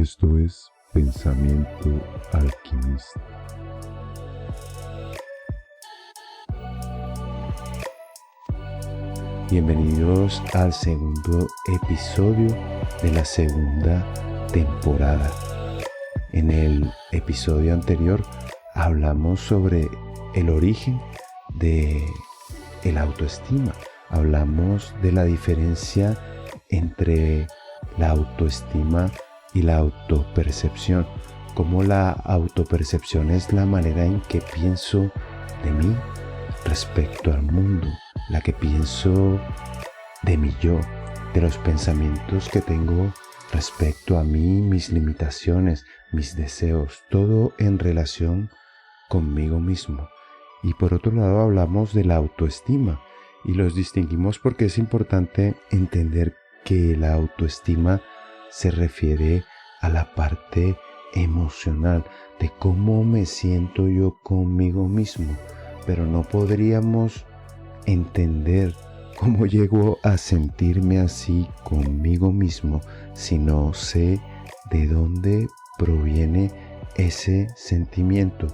Esto es Pensamiento Alquimista. Bienvenidos al segundo episodio de la segunda temporada. En el episodio anterior hablamos sobre el origen de la autoestima. Hablamos de la diferencia entre la autoestima y la autopercepción. Cómo la autopercepción es la manera en que pienso de mí respecto al mundo, la que pienso de mi yo, de los pensamientos que tengo respecto a mí, mis limitaciones, mis deseos, todo en relación conmigo mismo. Y por otro lado hablamos de la autoestima y los distinguimos porque es importante entender que la autoestima se refiere a la parte emocional de cómo me siento yo conmigo mismo, pero no podríamos entender cómo llego a sentirme así conmigo mismo si no sé de dónde proviene ese sentimiento.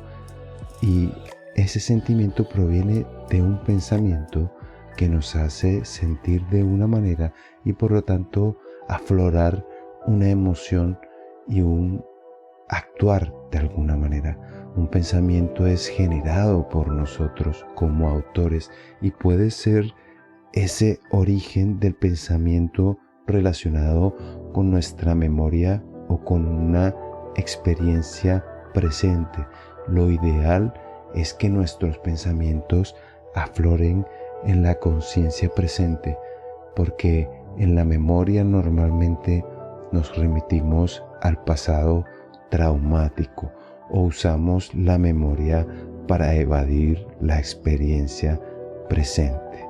Y ese sentimiento proviene de un pensamiento que nos hace sentir de una manera y por lo tanto aflorar una emoción y un actuar de alguna manera. Un pensamiento es generado por nosotros como autores y puede ser ese origen del pensamiento relacionado con nuestra memoria o con una experiencia presente. Lo ideal es que nuestros pensamientos afloren en la conciencia presente, porque en la memoria normalmente nos remitimos al pasado traumático o usamos la memoria para evadir la experiencia presente.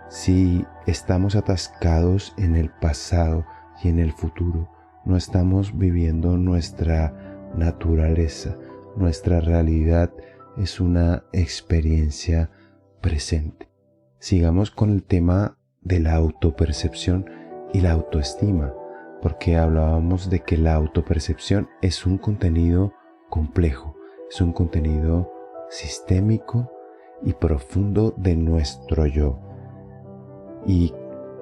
Si estamos atascados en el pasado y en el futuro, no estamos viviendo nuestra naturaleza. Nuestra realidad es una experiencia presente. Sigamos con el tema de la autopercepción y la autoestima, porque hablábamos de que la autopercepción es un contenido complejo, es un contenido sistémico y profundo de nuestro yo. Y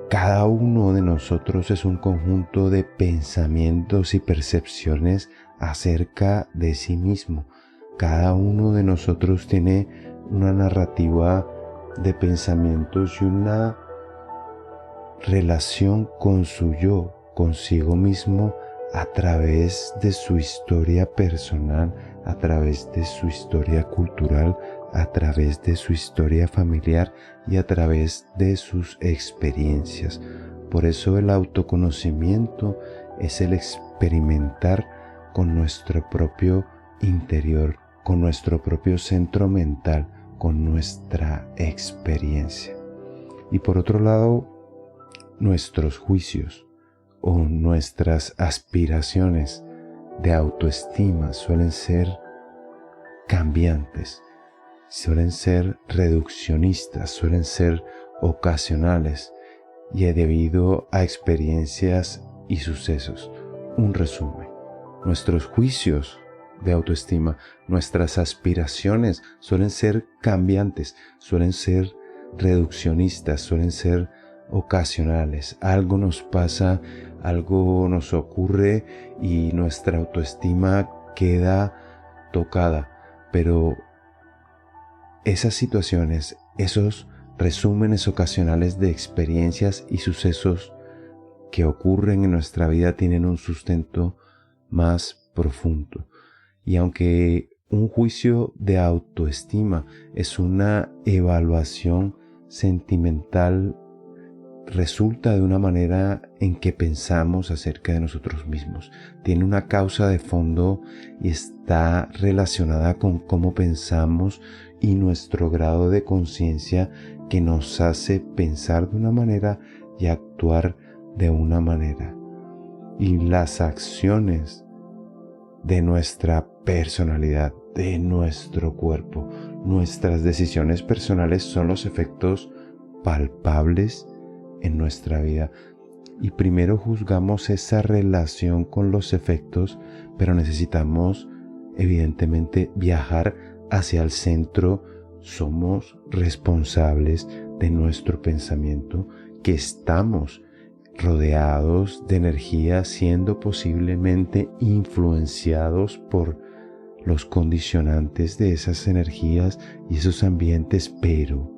cada uno de nosotros es un conjunto de pensamientos y percepciones acerca de sí mismo. Cada uno de nosotros tiene una narrativa de pensamientos y una relación con su yo, consigo mismo, a través de su historia personal, a través de su historia cultural, a través de su historia familiar y a través de sus experiencias. Por eso el autoconocimiento es el experimentar con nuestro propio interior, con nuestro propio centro mental, con nuestra experiencia. Y por otro lado, nuestros juicios o nuestras aspiraciones de autoestima suelen ser cambiantes, suelen ser reduccionistas, suelen ser ocasionales y debido a experiencias y sucesos. Un resumen: nuestros juicios de autoestima, nuestras aspiraciones suelen ser cambiantes, suelen ser reduccionistas, suelen ser ocasionales. Algo nos pasa, algo nos ocurre y nuestra autoestima queda tocada, pero esas situaciones, esos resúmenes ocasionales de experiencias y sucesos que ocurren en nuestra vida tienen un sustento más profundo. Y aunque un juicio de autoestima es una evaluación sentimental, resulta de una manera en que pensamos acerca de nosotros mismos. Tiene una causa de fondo y está relacionada con cómo pensamos y nuestro grado de conciencia que nos hace pensar de una manera y actuar de una manera. Y las acciones de nuestra personalidad, de nuestro cuerpo, nuestras decisiones personales son los efectos palpables en nuestra vida. y primero juzgamos esa relación con los efectos, pero necesitamos evidentemente viajar hacia el centro. Somos responsables de nuestro pensamiento, que estamos rodeados de energía, siendo posiblemente influenciados por los condicionantes de esas energías y esos ambientes, pero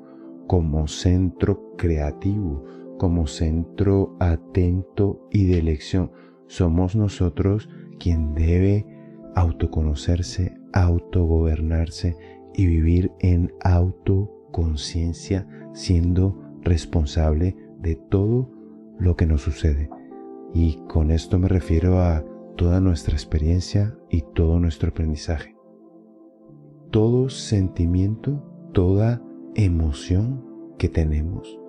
como centro creativo, como centro atento y de elección, somos nosotros quien debe autoconocerse, autogobernarse y vivir en autoconciencia, siendo responsable de todo lo que nos sucede. Y con esto me refiero a toda nuestra experiencia y todo nuestro aprendizaje. Todo sentimiento, toda emoción que tenemos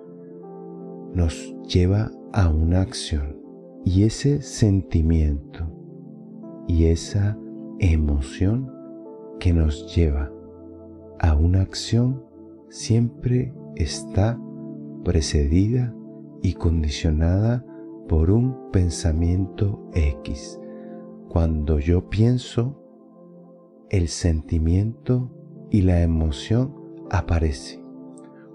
nos lleva a una acción. Y ese sentimiento y esa emoción que nos lleva a una acción siempre está precedida y condicionada por un pensamiento X. Cuando yo pienso, el sentimiento y la emoción aparece.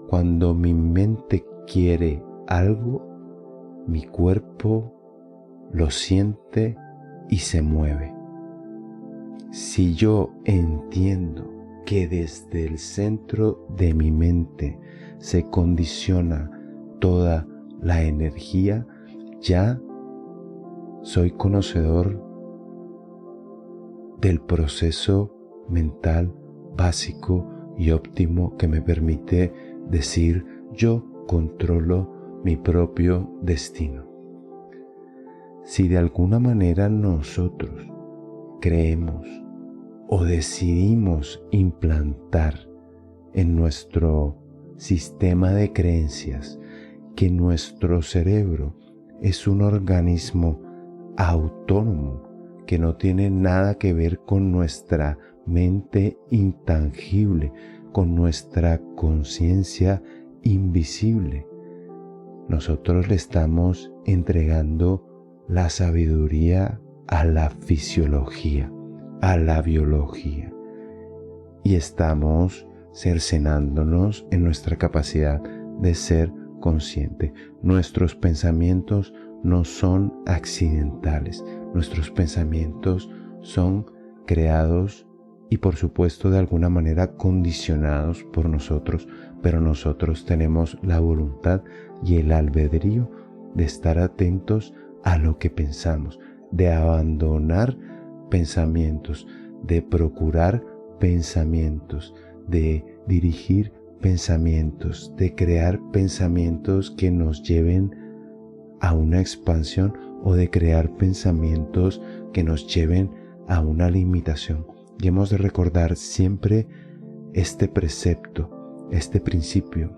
Cuando mi mente quiere algo, mi cuerpo lo siente y se mueve. Si yo entiendo que desde el centro de mi mente se condiciona toda la energía, ya soy conocedor del proceso mental básico y óptimo que me permite decir: yo controlo mi propio destino. Si de alguna manera nosotros creemos o decidimos implantar en nuestro sistema de creencias que nuestro cerebro es un organismo autónomo que no tiene nada que ver con nuestra mente intangible, con nuestra conciencia invisible, nosotros le estamos entregando la sabiduría a la fisiología, a la biología, y estamos cercenándonos en nuestra capacidad de ser consciente. Nuestros pensamientos no son accidentales, nuestros pensamientos son creados y por supuesto de alguna manera condicionados por nosotros, pero nosotros tenemos la voluntad y el albedrío de estar atentos a lo que pensamos, de abandonar pensamientos, de procurar pensamientos, de dirigir pensamientos, de crear pensamientos que nos lleven a una expansión o de crear pensamientos que nos lleven a una limitación. Y hemos de recordar siempre este precepto, este principio.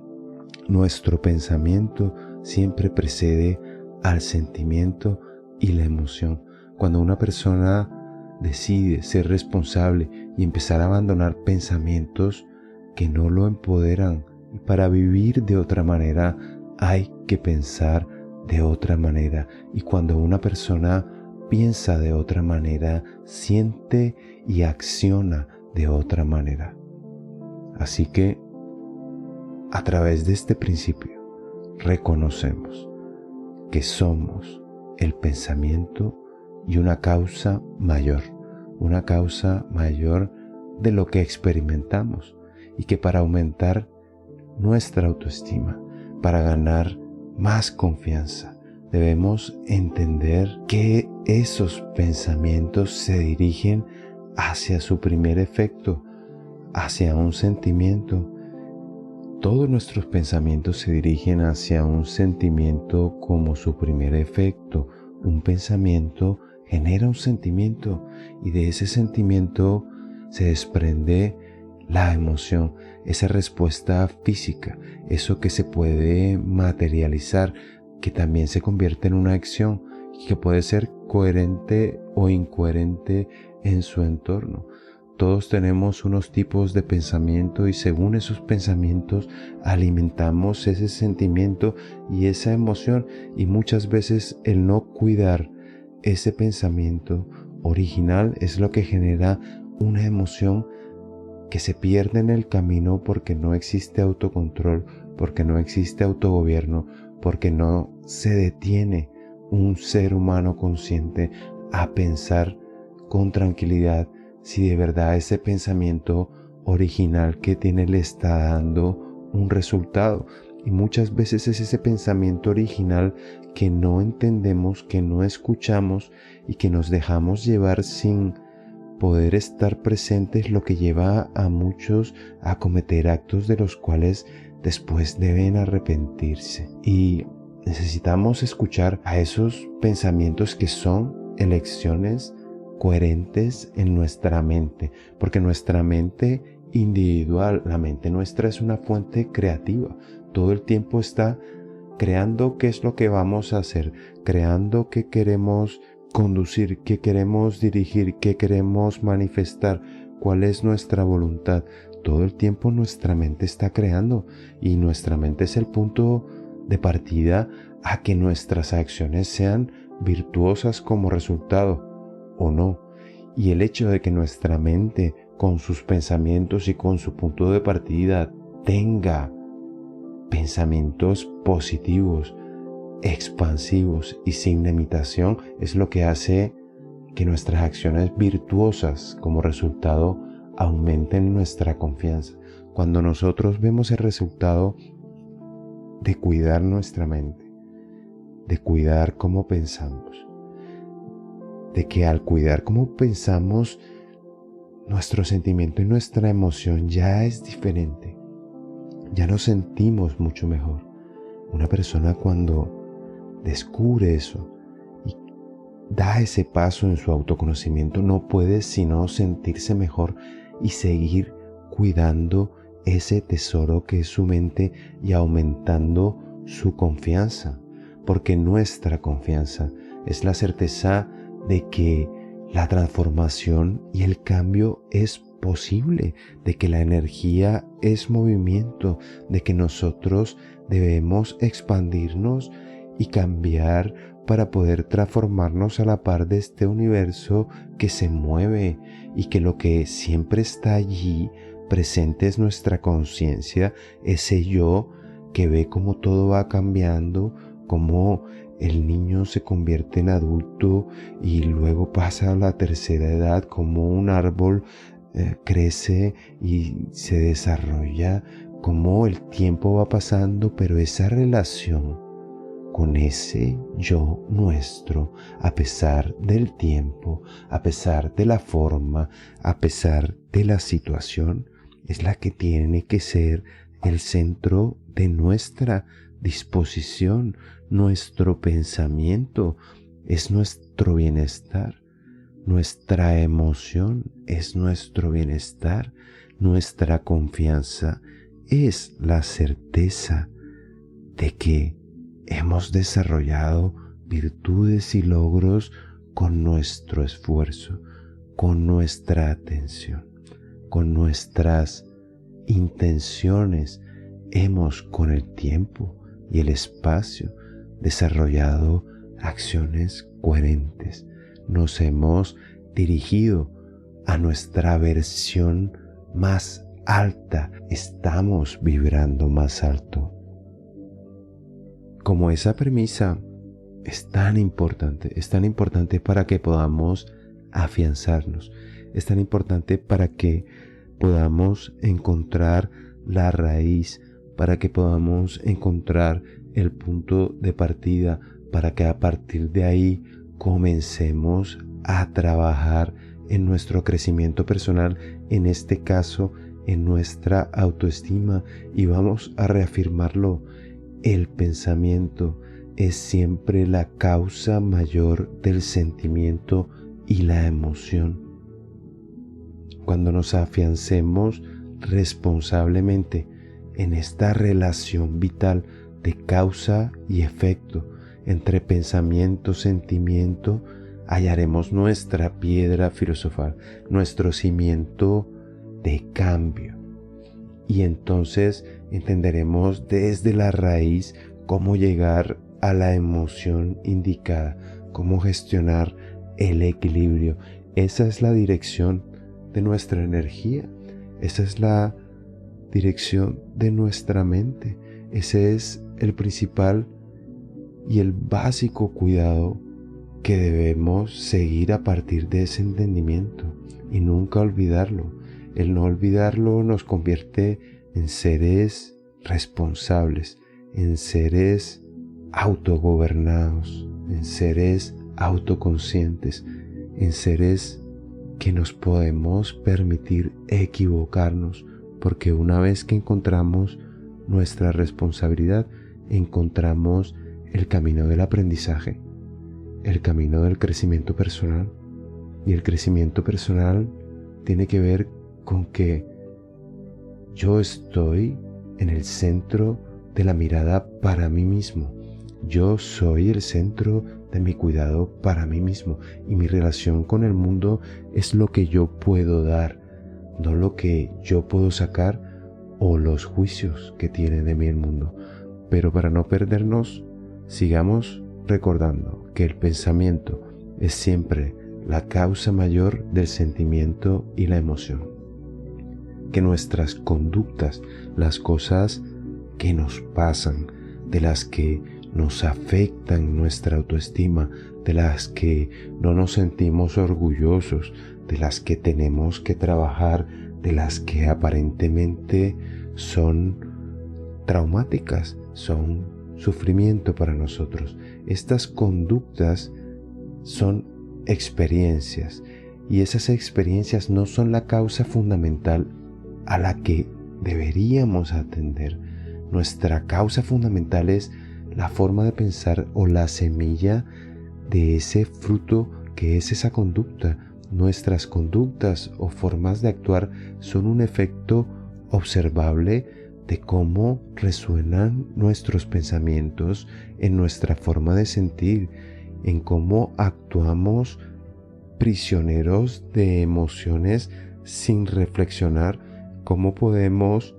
Nuestro pensamiento siempre precede al sentimiento y la emoción. Cuando una persona decide ser responsable y empezar a abandonar pensamientos que no lo empoderan, y para vivir de otra manera hay que pensar de otra manera. Y cuando una persona piensa de otra manera, siente y acciona de otra manera. Así que, a través de este principio, reconocemos que somos el pensamiento y una causa mayor de lo que experimentamos, y que para aumentar nuestra autoestima, para ganar más confianza, debemos entender que esos pensamientos se dirigen hacia su primer efecto, hacia un sentimiento. Todos nuestros pensamientos se dirigen hacia un sentimiento como su primer efecto. Un pensamiento genera un sentimiento y de ese sentimiento se desprende la emoción, esa respuesta física, eso que se puede materializar, que también se convierte en una acción y que puede ser coherente o incoherente en su entorno. Todos tenemos unos tipos de pensamiento y según esos pensamientos alimentamos ese sentimiento y esa emoción, y muchas veces el no cuidar ese pensamiento original es lo que genera una emoción que se pierde en el camino porque no existe autocontrol, porque no existe autogobierno, porque no se detiene un ser humano consciente a pensar con tranquilidad si de verdad ese pensamiento original que tiene le está dando un resultado. Y muchas veces es ese pensamiento original que no entendemos, que no escuchamos y que nos dejamos llevar sin poder estar presentes, lo que lleva a muchos a cometer actos de los cuales después deben arrepentirse. Y necesitamos escuchar a esos pensamientos que son elecciones coherentes en nuestra mente, porque nuestra mente individual, la mente nuestra es una fuente creativa. Todo el tiempo está creando qué es lo que vamos a hacer, creando qué queremos conducir, qué queremos dirigir, qué queremos manifestar, cuál es nuestra voluntad. Todo el tiempo nuestra mente está creando y nuestra mente es el punto de partida a que nuestras acciones sean virtuosas como resultado o no. Y el hecho de que nuestra mente con sus pensamientos y con su punto de partida tenga pensamientos positivos, expansivos y sin limitación es lo que hace que nuestras acciones virtuosas como resultado aumenten nuestra confianza. Cuando nosotros vemos el resultado de cuidar nuestra mente, de cuidar cómo pensamos, de que al cuidar cómo pensamos, nuestro sentimiento y nuestra emoción ya es diferente, ya nos sentimos mucho mejor. Una persona cuando descubre eso y da ese paso en su autoconocimiento no puede sino sentirse mejor y seguir cuidando ese tesoro que es su mente y aumentando su confianza, porque nuestra confianza es la certeza de que la transformación y el cambio es posible, de que la energía es movimiento, de que nosotros debemos expandirnos y cambiar para poder transformarnos a la par de este universo que se mueve y que lo que siempre está allí presente es nuestra conciencia, ese yo que ve cómo todo va cambiando, cómo el niño se convierte en adulto y luego pasa a la tercera edad, como un árbol crece y se desarrolla, como el tiempo va pasando, pero esa relación con ese yo nuestro, a pesar del tiempo, a pesar de la forma, a pesar de la situación, es la que tiene que ser el centro de nuestra disposición. Nuestro pensamiento es nuestro bienestar, nuestra emoción es nuestro bienestar, nuestra confianza es la certeza de que hemos desarrollado virtudes y logros con nuestro esfuerzo, con nuestra atención, con nuestras intenciones. Hemos con el tiempo y el espacio desarrollado acciones coherentes. Nos hemos dirigido a nuestra versión más alta. Estamos vibrando más alto. Como esa premisa es tan importante para que podamos afianzarnos, es tan importante para que podamos encontrar la raíz, para que podamos encontrar el punto de partida, para que a partir de ahí comencemos a trabajar en nuestro crecimiento personal, en este caso en nuestra autoestima, y vamos a reafirmarlo. El pensamiento es siempre la causa mayor del sentimiento y la emoción. Cuando nos afiancemos responsablemente en esta relación vital de causa y efecto entre pensamiento, sentimiento, hallaremos nuestra piedra filosofal, nuestro cimiento de cambio. Y entonces entenderemos desde la raíz cómo llegar a la emoción indicada, cómo gestionar el equilibrio. Esa es la dirección de nuestra energía, esa es la dirección de nuestra mente, ese es el principal y el básico cuidado que debemos seguir a partir de ese entendimiento y nunca olvidarlo. El no olvidarlo nos convierte en seres responsables, en seres autogobernados, en seres autoconscientes, en seres que nos podemos permitir equivocarnos, porque una vez que encontramos nuestra responsabilidad, encontramos el camino del aprendizaje, el camino del crecimiento personal. Y el crecimiento personal tiene que ver con que yo estoy en el centro de la mirada para mí mismo. Yo soy el centro de mi cuidado para mí mismo, y mi relación con el mundo es lo que yo puedo dar, no lo que yo puedo sacar o los juicios que tiene de mí el mundo. Pero para no perdernos, sigamos recordando que el pensamiento es siempre la causa mayor del sentimiento y la emoción. Que nuestras conductas, las cosas que nos pasan, de las que nos afectan nuestra autoestima, de las que no nos sentimos orgullosos, de las que tenemos que trabajar, de las que aparentemente son traumáticas, son sufrimiento para nosotros. Estas conductas son experiencias, y esas experiencias no son la causa fundamental a la que deberíamos atender. Nuestra causa fundamental es la forma de pensar o la semilla de ese fruto que es esa conducta. Nuestras conductas o formas de actuar son un efecto observable de cómo resuenan nuestros pensamientos en nuestra forma de sentir, en cómo actuamos prisioneros de emociones sin reflexionar, cómo podemos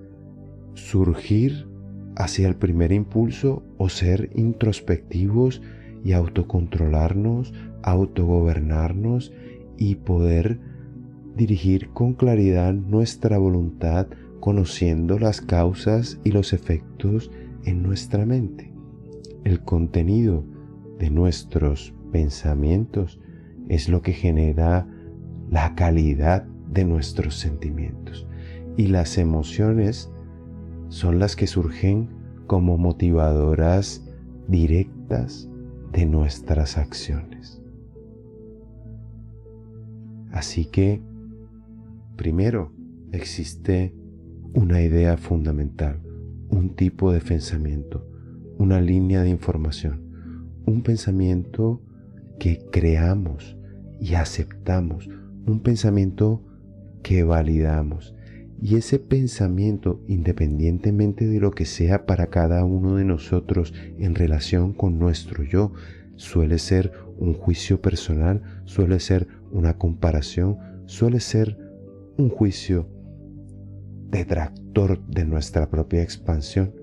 surgir hacia el primer impulso o ser introspectivos y autocontrolarnos, autogobernarnos y poder dirigir con claridad nuestra voluntad, conociendo las causas y los efectos en nuestra mente. El contenido de nuestros pensamientos es lo que genera la calidad de nuestros sentimientos, y las emociones son las que surgen como motivadoras directas de nuestras acciones. Así que, primero, existe una idea fundamental, un tipo de pensamiento, una línea de información, un pensamiento que creamos y aceptamos, un pensamiento que validamos. Y ese pensamiento, independientemente de lo que sea para cada uno de nosotros en relación con nuestro yo, suele ser un juicio personal, suele ser una comparación, suele ser un juicio detractor de nuestra propia expansión.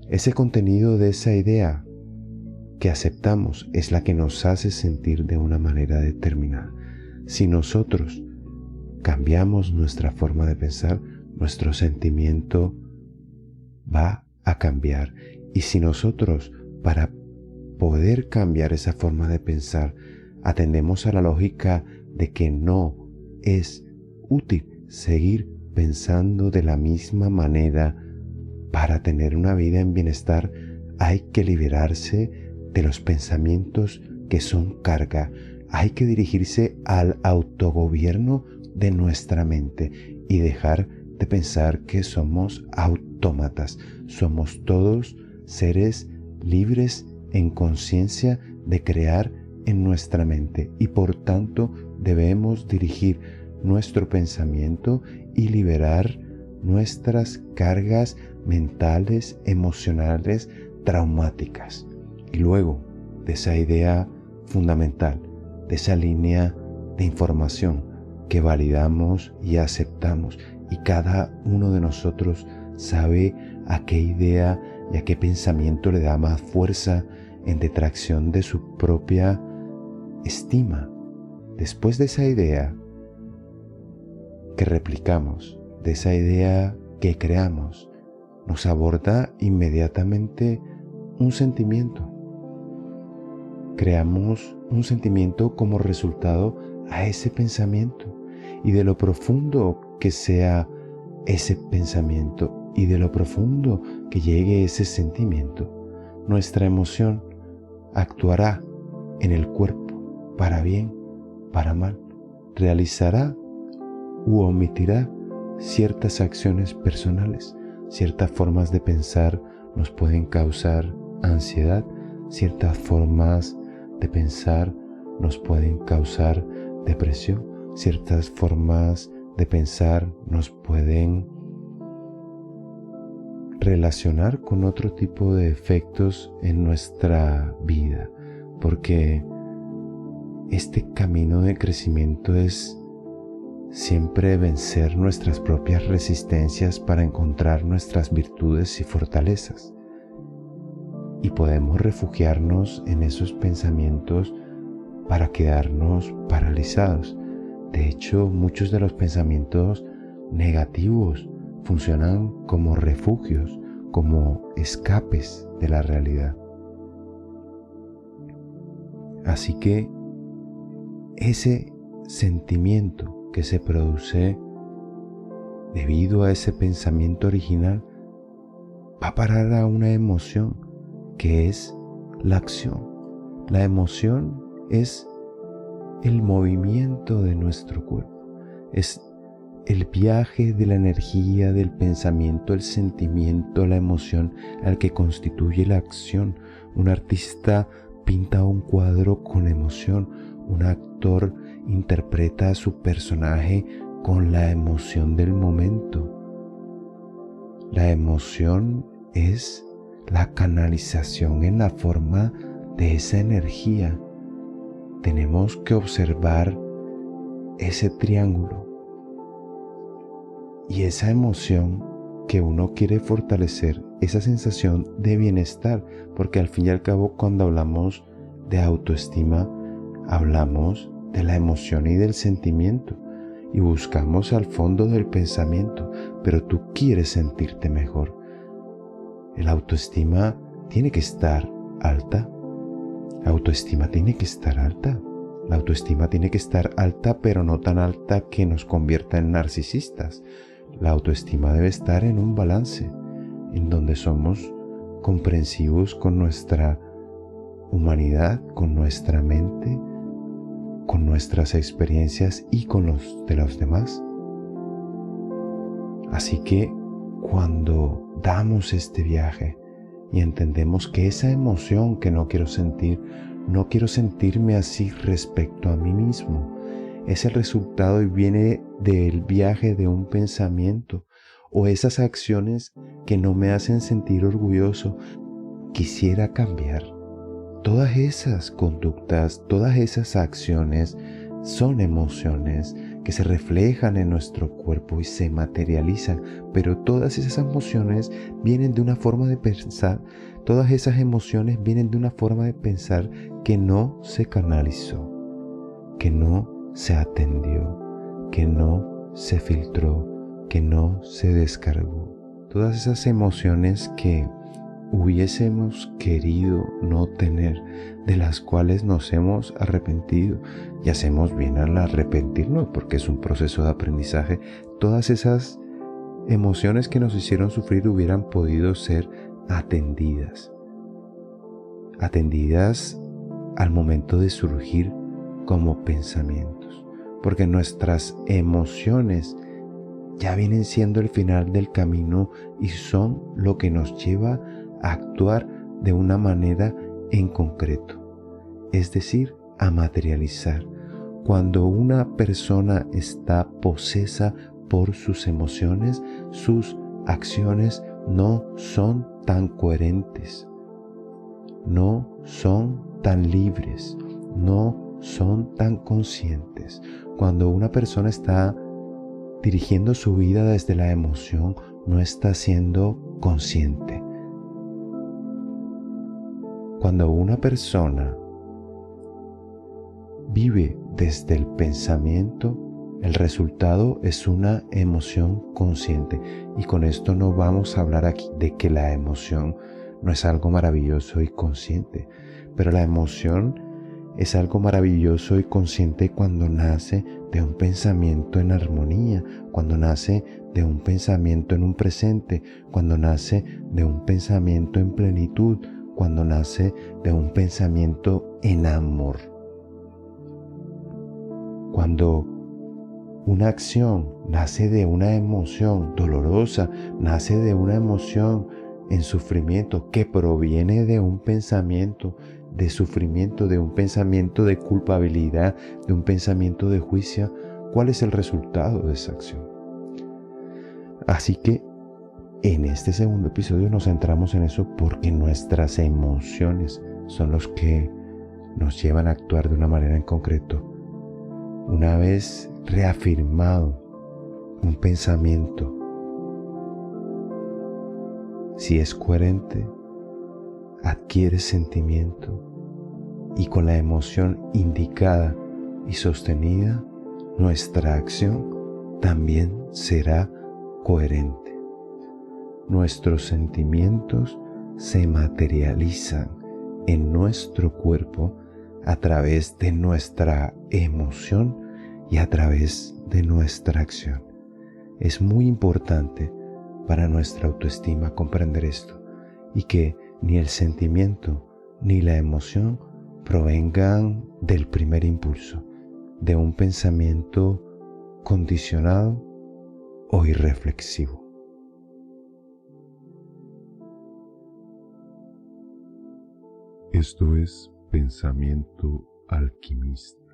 Ese contenido de esa idea que aceptamos es la que nos hace sentir de una manera determinada. Si nosotros cambiamos nuestra forma de pensar, nuestro sentimiento va a cambiar. Y si nosotros, para poder cambiar esa forma de pensar, atendemos a la lógica de que no es útil seguir pensando de la misma manera para tener una vida en bienestar, hay que liberarse de los pensamientos que son carga. Hay que dirigirse al autogobierno de nuestra mente y dejar de pensar que somos autómatas. Somos todos seres libres en conciencia de crear en nuestra mente, y por tanto debemos dirigir nuestro pensamiento y liberar nuestras cargas mentales, emocionales, traumáticas. Y luego de esa idea fundamental de esa línea de información que validamos y aceptamos, y cada uno de nosotros sabe a qué idea y a qué pensamiento le da más fuerza en detracción de su propia estima. Después de esa idea que replicamos, de esa idea que creamos, nos aborda inmediatamente un sentimiento. Creamos un sentimiento como resultado a ese pensamiento, y de lo profundo que sea ese pensamiento y de lo profundo que llegue ese sentimiento, nuestra emoción actuará en el cuerpo para bien, para mal, realizará u omitirá ciertas acciones personales. Ciertas formas de pensar nos pueden causar ansiedad, ciertas formas de pensar nos pueden causar depresión, ciertas formas de pensar nos pueden relacionar con otro tipo de efectos en nuestra vida, porque este camino de crecimiento es siempre vencer nuestras propias resistencias para encontrar nuestras virtudes y fortalezas. Y podemos refugiarnos en esos pensamientos para quedarnos paralizados. De hecho, muchos de los pensamientos negativos funcionan como refugios, como escapes de la realidad. Así que ese sentimiento que se produce debido a ese pensamiento original va a parar a una emoción que es la acción. La emoción es el movimiento de nuestro cuerpo, es el viaje de la energía, del pensamiento, el sentimiento, la emoción al que constituye la acción. Un artista pinta un cuadro con emoción, un actor interpreta a su personaje con la emoción del momento. La emoción es la canalización en la forma de esa energía. Tenemos que observar ese triángulo y esa emoción que uno quiere fortalecer, esa sensación de bienestar, porque al fin y al cabo cuando hablamos de autoestima, hablamos de la emoción y del sentimiento y buscamos al fondo del pensamiento, pero tú quieres sentirte mejor. La autoestima tiene que estar alta. La autoestima tiene que estar alta. La autoestima tiene que estar alta, pero no tan alta que nos convierta en narcisistas. La autoestima debe estar en un balance, en donde somos comprensivos con nuestra humanidad, con nuestra mente, con nuestras experiencias y con los de los demás. Así que cuando damos este viaje y entendemos que esa emoción que no quiero sentirme así respecto a mí mismo, es el resultado y viene del viaje de un pensamiento o esas acciones que no me hacen sentir orgulloso, quisiera cambiar. Todas esas conductas, todas esas acciones son emociones que se reflejan en nuestro cuerpo y se materializan, pero todas esas emociones vienen de una forma de pensar, todas esas emociones vienen de una forma de pensar que no se canalizó, que no se atendió, que no se filtró, que no se descargó. Todas esas emociones que hubiésemos querido no tener, de las cuales nos hemos arrepentido, y hacemos bien al arrepentirnos porque es un proceso de aprendizaje. Todas esas emociones que nos hicieron sufrir hubieran podido ser atendidas al momento de surgir como pensamientos, porque nuestras emociones ya vienen siendo el final del camino y son lo que nos lleva a actuar de una manera en concreto, es decir, a materializar. Cuando una persona está posesa por sus emociones, sus acciones no son tan coherentes, no son tan libres, no son tan conscientes. Cuando una persona está dirigiendo su vida desde la emoción, no está siendo consciente. Cuando una persona vive desde el pensamiento, el resultado es una emoción consciente. Y con esto no vamos a hablar aquí de que la emoción no es algo maravilloso y consciente, pero la emoción es algo maravilloso y consciente cuando nace de un pensamiento en armonía, cuando nace de un pensamiento en un presente, cuando nace de un pensamiento en plenitud, cuando nace de un pensamiento en amor. Cuando una acción nace de una emoción dolorosa, nace de una emoción en sufrimiento que proviene de un pensamiento de sufrimiento, de un pensamiento de culpabilidad, de un pensamiento de juicio, ¿cuál es el resultado de esa acción? Así que en este segundo episodio nos centramos en eso porque nuestras emociones son los que nos llevan a actuar de una manera en concreto. Una vez reafirmado un pensamiento, si es coherente, adquiere sentimiento y con la emoción indicada y sostenida, nuestra acción también será coherente. Nuestros sentimientos se materializan en nuestro cuerpo a través de nuestra emoción y a través de nuestra acción. Es muy importante para nuestra autoestima comprender esto y que ni el sentimiento ni la emoción provengan del primer impulso, de un pensamiento condicionado o irreflexivo. Esto es Pensamiento Alquimista.